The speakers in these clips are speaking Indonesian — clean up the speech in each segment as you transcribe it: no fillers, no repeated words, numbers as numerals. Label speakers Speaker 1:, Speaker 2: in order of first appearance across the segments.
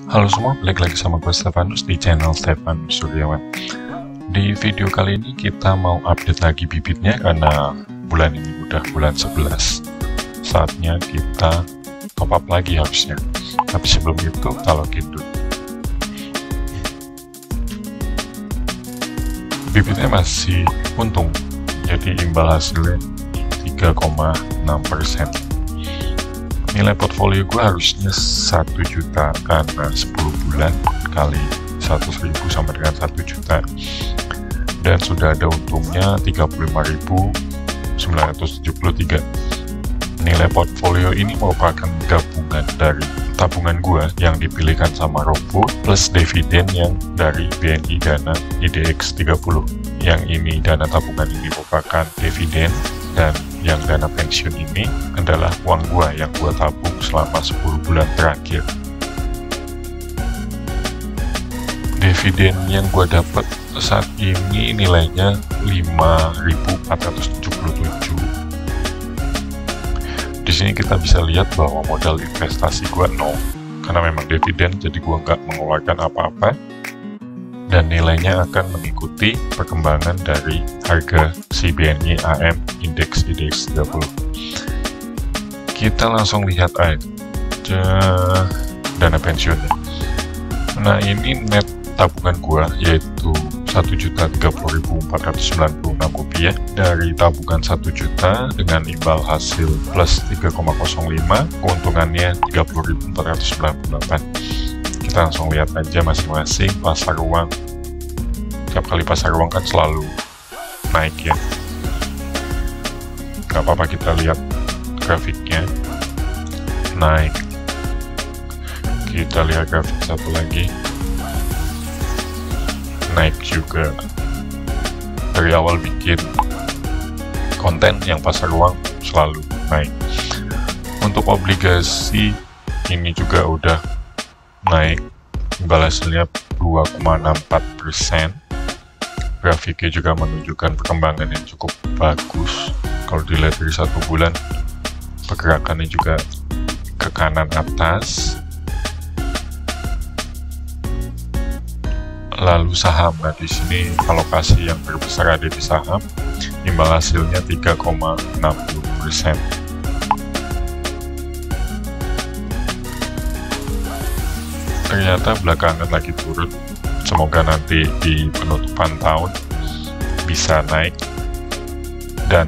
Speaker 1: Halo semua, balik lagi sama gue Stefanus di channel Stefan Suryawan. Di video kali ini kita mau update lagi bibitnya karena bulan ini udah bulan 11. Saatnya kita top up lagi harusnya. Tapi sebelum itu kita login dulu. Bibitnya masih untung, jadi imbal hasilnya 3,6%. Nilai portfolio gue harusnya 1 juta karena 10 bulan kali 100.000 sama dengan 1 juta, dan sudah ada untungnya 35.973. Nilai portfolio ini merupakan gabungan dari tabungan gue yang dipilihkan sama Robo plus dividen yang dari BNI Dana IDX 30. Yang ini dana tabungan ini merupakan dividen, dan yang dana pensiun ini adalah uang gua yang gua tabung selama 10 bulan terakhir. Dividen yang gua dapat saat ini nilainya 5.477. Di sini kita bisa lihat bahwa modal investasi gua 0 karena memang dividen, jadi gua nggak mengeluarkan apa-apa, dan nilainya akan mengikuti perkembangan dari harga si BNI AM Index IDX 30. Kita langsung lihat aja dana pensiunnya. Nah, ini net tabungan gua yaitu Rp1.030.496 dari tabungan 1 juta dengan imbal hasil plus 3,05, keuntungannya Rp30.498. Kita langsung lihat aja masing-masing pasar uang. Tiap kali pasar uang kan selalu naik ya. Gak apa-apa, kita lihat grafiknya naik. Kita lihat grafik satu lagi, naik juga. Dari awal bikin konten yang pasar uang selalu naik. Untuk obligasi ini juga udah naik, imbal hasilnya 2,64%. Grafiknya juga menunjukkan perkembangan yang cukup bagus. Kalau dilihat dari 1 bulan, pergerakannya juga ke kanan atas. Lalu saham, nah di sini alokasi yang terbesar ada di saham, imbal hasilnya 3,60%. Ternyata belakangan lagi turun. Semoga nanti di penutupan tahun bisa naik, dan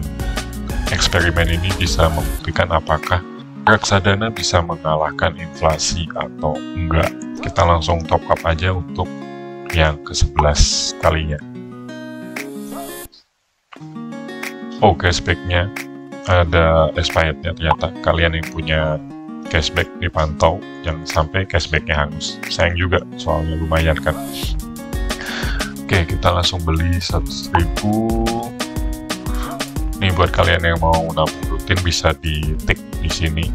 Speaker 1: eksperimen ini bisa membuktikan apakah reksadana bisa mengalahkan inflasi atau enggak. Kita langsung top up aja untuk yang ke-11 kalinya. Oh, cashbacknya ada expirednya. Ternyata kalian yang punya cashback dipantau, jangan sampai cashbacknya hangus. Sayang juga, soalnya lumayan kan. Oke, kita langsung beli 100.000. Nih buat kalian yang mau nabung rutin bisa di-tick di sini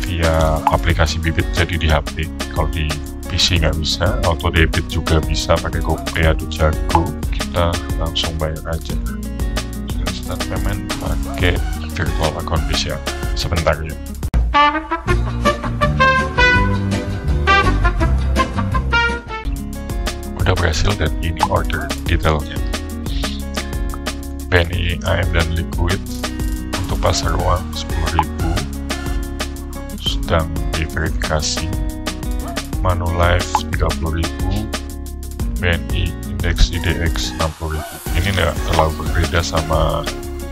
Speaker 1: via aplikasi Bibit, jadi di HP. Kalau di PC nggak bisa, auto debit juga bisa pakai GoPay atau Jago. Kita langsung bayar aja. Start payment pakai virtual account bisa. Sebentar ya. Udah berhasil, dan ini order detailnya. BNI AM dan Liquid untuk pasar uang 10.000 sedang diverifikasi. Manulife 30.000, BNI Index IDX 60.000. Ini nggak terlalu berbeda sama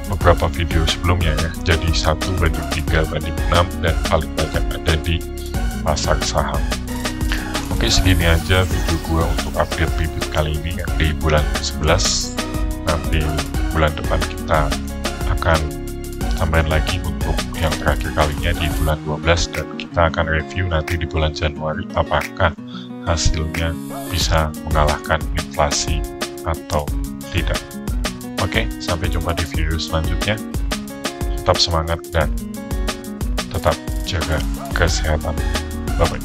Speaker 1: beberapa video sebelumnya ya, jadi 1:3:6, dan paling banyak ada di pasar saham. Oke, segini aja video gua untuk update bibit kali ini yang di bulan 11. Nanti bulan depan kita akan tambahin lagi untuk yang terakhir kalinya di bulan 12, dan kita akan review nanti di bulan Januari apakah hasilnya bisa mengalahkan inflasi atau tidak. Oke, sampai jumpa di video selanjutnya. Tetap semangat dan tetap jaga kesehatan. Bye-bye.